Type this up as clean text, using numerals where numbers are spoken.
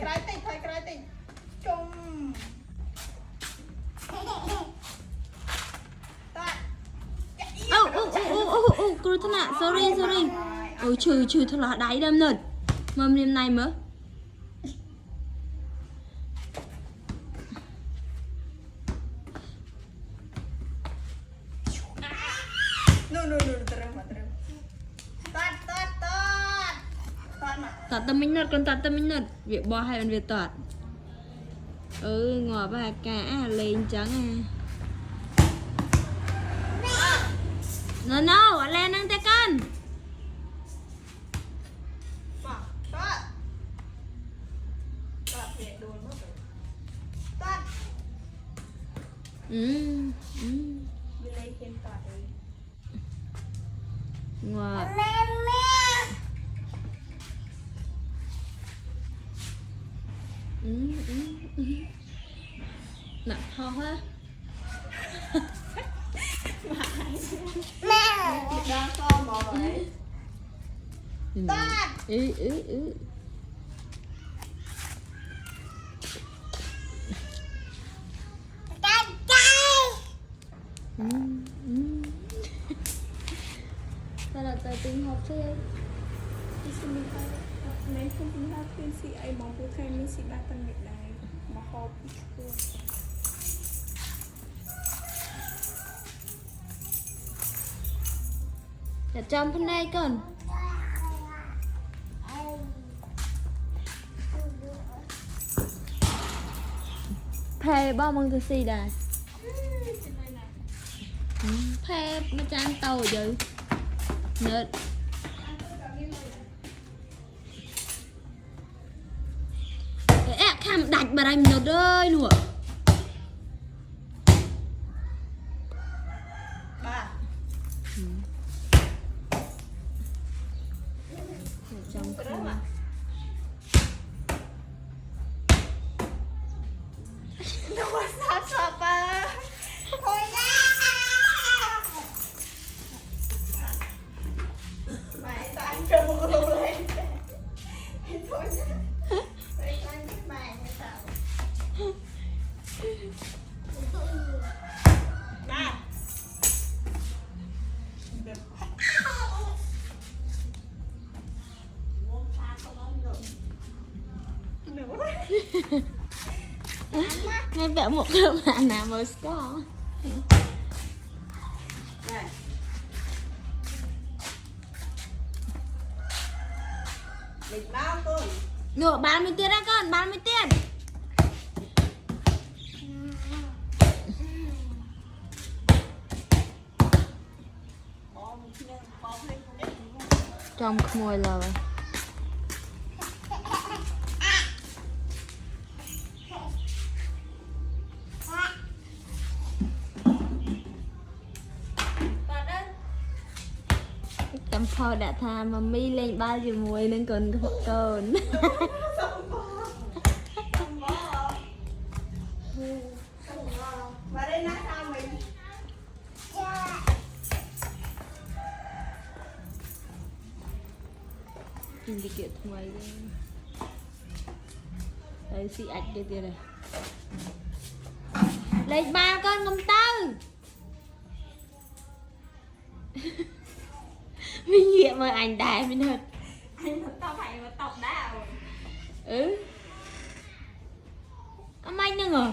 cái tí chung cô thân ạ, sorry. Ôi trừ thật là đáy đâm nợt. Mâm đêm này mới. Tọt tâm minh nợt, con tọt tâm minh nợt. Việc bò hay việc tọt. Ngỏ bà cả lên trắng No, lên năng tay con. Ngọt nặng ho quá. đang con mò vậy Sao là tài tình học thế? Mấy không tính là tiên sĩ ấy bóng phụ thay mình sĩ ba tân Việt Đài mà học Để trong phần này con. Phê bao mong tôi xì đài. Phê mà trang tàu chứ. Nết. Khám đạch bà đánh nợt ơi nữa. ba trong cái đó mà nó có sao sợ ba thôi ra mày tao ăn cơm một luôn lên thôi ra mày ăn cái mày hay sao ba ngay vẽ một cái bạn nào mới có lịch bao con ngựa 30 tiền đó con 30 tiền trong khmôi lời Tâm phò đã tha mà mi lên bao nhiêu mùi nên còn còn và đây nói sao mình nhìn cái kiểu ngoài đây xị ảnh cái tiền này lên ba con ngâm tao mình nghiệm mà ảnh đại mình thật anh tao phải mà tóc đá Âm anh nữa hả?